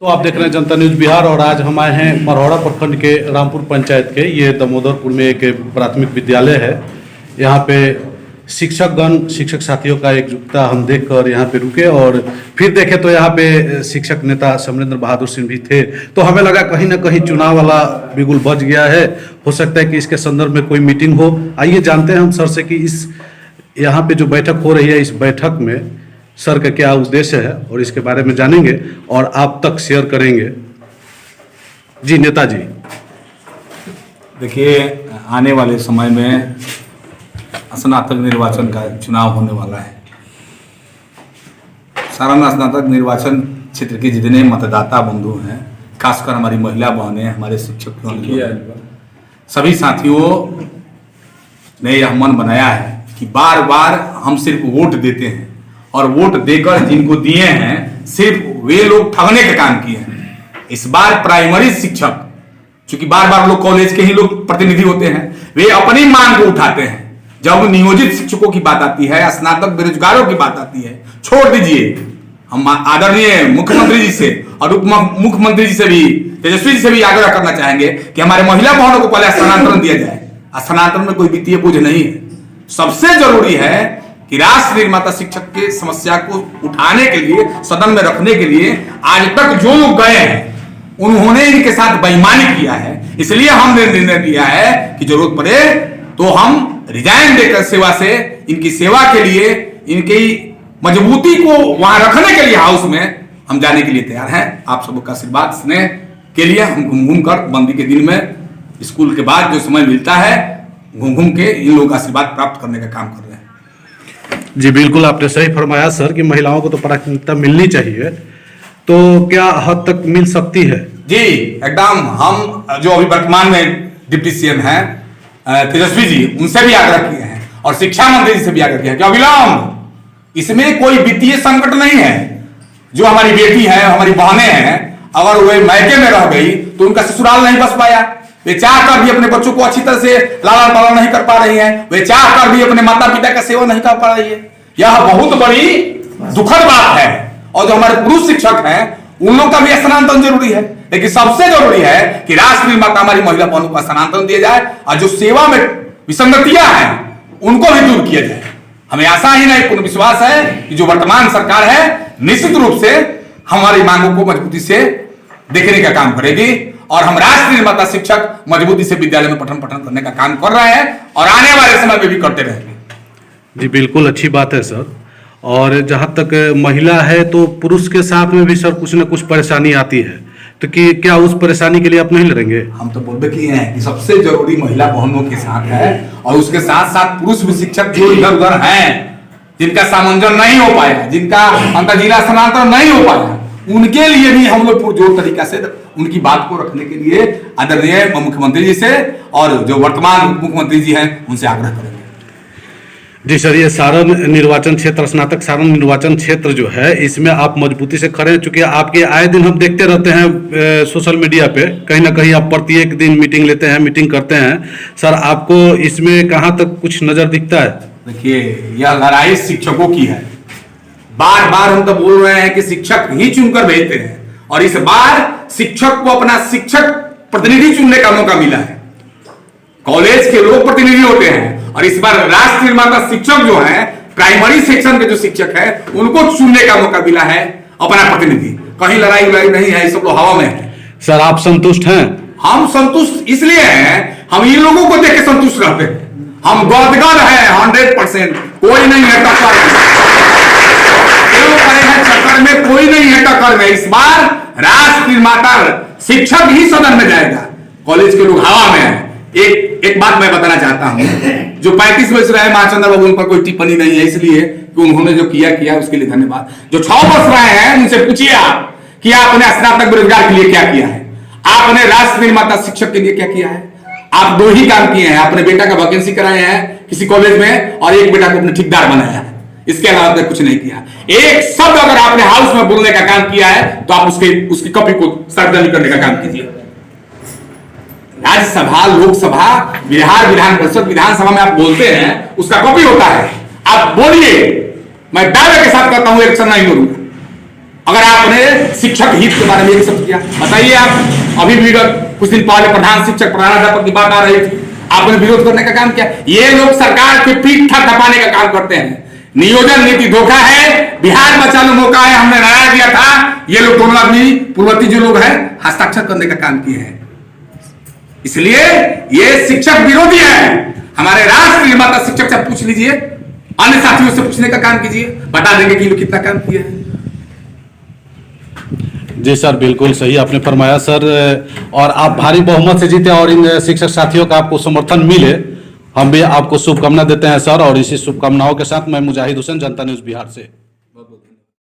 तो आप देख रहे हैं जनता न्यूज बिहार और आज हम आए हैं मरौड़ा प्रखंड के रामपुर पंचायत के ये दामोदरपुर में एक प्राथमिक विद्यालय है। यहाँ पे शिक्षक साथियों का एकजुटता हम देखकर यहाँ पे रुके और फिर देखे तो यहाँ पे शिक्षक नेता समरेंद्र बहादुर सिंह भी थे। तो हमें लगा कहीं ना कहीं चुनाव वाला बिगुल बज गया है, हो सकता है कि इसके संदर्भ में कोई मीटिंग हो। आइए जानते हैं हम सर से कि इस यहाँ पे जो बैठक हो रही है, इस बैठक में सर का क्या उद्देश्य है और इसके बारे में जानेंगे और आप तक शेयर करेंगे। जी नेताजी, देखिए, आने वाले समय में स्नातक निर्वाचन का चुनाव होने वाला है। सारण स्नातक निर्वाचन क्षेत्र के जितने मतदाता बंधु हैं, खासकर हमारी महिला बहनें, हमारे शिक्षक सभी साथियों ने यह मन बनाया है कि बार बार हम सिर्फ वोट देते हैं और वोट देकर जिनको दिए हैं सिर्फ वे लोग ठगने का काम किए हैं। इस बार प्राइमरी शिक्षक, चूंकि बार बार लोग कॉलेज के ही लोग प्रतिनिधि होते हैं, वे अपनी मांग को उठाते हैं। जब नियोजित शिक्षकों की बात आती है, स्नातक बेरोजगारों की बात आती है, छोड़ दीजिए। हम आदरणीय मुख्यमंत्री जी से और उप मुख्यमंत्री जी से भी, तेजस्वी जी से भी आग्रह करना चाहेंगे कि हमारे महिला बहनों को पहले स्थानांतरण दिया जाए। स्थानांतरण में कोई वित्तीय बोझ नहीं है। सबसे जरूरी है कि राष्ट्र निर्माता शिक्षक के समस्या को उठाने के लिए, सदन में रखने के लिए आज तक जो लोग गए हैं उन्होंने इनके साथ बेईमानी किया है। इसलिए हमने निर्णय लिया है कि जरूरत पड़े तो हम रिजाइन देकर सेवा से, इनकी सेवा के लिए, इनकी मजबूती को वहां रखने के लिए हाउस में हम जाने के लिए तैयार हैं। आप सबका आशीर्वाद स्नेह के लिए हम घूम घूम कर बंदी के दिन में, स्कूल के बाद जो समय मिलता है, घूम घूम के इन लोगों का आशीर्वाद प्राप्त करने का काम कर रहे हैं। जी बिल्कुल, आपने सही फरमाया सर कि महिलाओं को तो प्राथमिकता मिलनी चाहिए। तो क्या हद तक मिल सकती है? जी एकदम। हम जो अभी वर्तमान में डिप्टी सीएम हैं तेजस्वी जी, उनसे भी आग्रह किए हैं और शिक्षा मंत्री जी से भी आग्रह किया है कि अविलंब, इसमें कोई वित्तीय संकट नहीं है। जो हमारी बेटी है, हमारी बहनें हैं, अगर वे मायके में रह गई तो उनका ससुराल नहीं बस पाया। वे चाह कर भी अपने बच्चों को अच्छी तरह से लालन पालन नहीं कर पा रही हैं। वे चाह कर भी अपने माता पिता का सेवा नहीं कर पा रही है। यह बहुत बड़ी दुखद बात है। और जो हमारे पुरुष शिक्षक हैं, उन लोगों का भी स्थानांतरण जरूरी है, लेकिन सबसे जरूरी है कि राष्ट्र निर्माता हमारी महिला बहनों का स्थानांतरण दिया जाए और जो सेवा में विसंगतियां हैं उनको भी दूर किया जाए। हमें आशा ही नहीं, पूर्ण विश्वास है कि जो वर्तमान सरकार है निश्चित रूप से हमारी मांगों को मजबूती से देखने का काम करेगी और हम राष्ट्र निर्माता शिक्षक मजबूती से विद्यालय में पठन करने का काम कर रहे हैं और आने वाले समय में भी करते रहेंगे। जी बिल्कुल, अच्छी बात है सर। और जहां तक महिला है तो पुरुष के साथ में भी सर कुछ न कुछ परेशानी आती है, तो कि क्या उस परेशानी के लिए आप नहीं लड़ेंगे? हम तो बोलते किए हैं कि सबसे जरूरी महिला बहनों के साथ है और उसके साथ साथ पुरुष भी शिक्षक जो इधर उधर हैं, जिनका सामंजस्य नहीं हो पाया, जिनका अंतर्जिला स्थानांतरण नहीं हो पाया, उनके लिए भी हम लोग पुरजोर तरीका से उनकी बात को रखने के लिए आदरणीय मुख्यमंत्री जी से और जो वर्तमान मुख्यमंत्री जी हैं उनसे आग्रह करेंगे। जी सर, ये सारण निर्वाचन क्षेत्र, स्नातक सारण निर्वाचन क्षेत्र जो है, इसमें आप मजबूती से खड़े हैं। चूंकि आपके आए दिन हम देखते रहते हैं सोशल मीडिया पे, कहीं ना कहीं आप प्रत्येक दिन मीटिंग लेते हैं, मीटिंग करते हैं। सर आपको इसमें कहाँ तक कुछ नजर दिखता है? देखिए, यह लड़ाई शिक्षकों की है। बार बार हम तो बोल रहे हैं कि शिक्षक ही चुनकर भेजते हैं और इस बार शिक्षक को अपना शिक्षक प्रतिनिधि चुनने का मौका मिला है। कॉलेज के लोग प्रतिनिधि होते हैं और इस बार राष्ट्र निर्माता शिक्षक जो है, प्राइमरी सेक्शन के जो शिक्षक है, उनको चुनने का मौका मिला है अपना प्रतिनिधि। कहीं लड़ाई नहीं है, सब लोग हवा में है। सर आप संतुष्ट हैं? हम संतुष्ट इसलिए हैं, हम इन लोगों को देख के संतुष्ट रहते हैं। हम गदगद हैं 100%। कोई नहीं है टक्कर चक्कर में, कोई नहीं है टक्कर में। इस बार राष्ट्र निर्माता शिक्षक ही सदन में जाएगा, कॉलेज के लोग हवा में है। एक बात मैं बताना चाहता हूं, जो 35 वर्ष रहे महाचंद्र बाबू, उन पर कोई टिप्पणी नहीं है, इसलिए कि उन्होंने जो किया उसके लिए धन्यवाद। जो 6 वर्ष रहे हैं उनसे पूछिए आप कि आपने स्नातक बेरोजगार के लिए क्या किया है, आपने राष्ट्र निर्माता शिक्षक के लिए क्या किया है। आप 2 ही काम किए हैं, अपने बेटा का वैकेंसी कराए हैं किसी कॉलेज में और एक बेटा को अपने ठेकेदार बनाया है। इसके अलावा आपने कुछ नहीं किया। एक शब्द अगर आपने हाउस में बोलने का काम किया है तो आप उसकी कॉपी को सार्वजनिक करने का काम कीजिए। राज्यसभा, लोकसभा, बिहार विधान परिषद, विधानसभा में आप बोलते हैं, उसका कॉपी होता है। आप बोलिए, मैं दावे के साथ कहता हूं इलेक्शन नहीं लड़ूंगा। अगर आपने शिक्षक हित के बारे में ये सब किया, बताइए आप। अभी भी कुछ दिन पहले प्रधान शिक्षक प्रधानाध्यापक की बात आ रही थी, आपने विरोध करने का काम किया। ये लोग सरकार के पीठ थपथपाने का काम करते हैं। नियोजन नीति धोखा है, बिहार बचाने मौका है, हमने राय दिया था। ये लोग दोनों आदमी पूर्ववर्ती जो लोग हैं हस्ताक्षर करने का काम किए हैं। इसलिए ये शिक्षक विरोधी है। हमारे राष्ट्र निर्माता शिक्षक से पूछ लीजिए, अन्य साथियों से पूछने का काम कीजिए, बता देंगे कि ये लोग कितना काम किए हैं। जी सर, बिल्कुल सही आपने फरमाया सर। और आप भारी बहुमत से जीते और इन शिक्षक साथियों का आपको समर्थन मिले, हम भी आपको शुभकामना देते हैं सर। और इसी शुभकामनाओं के साथ मैं मुजाहिद हुसैन, जनता न्यूज़ बिहार से।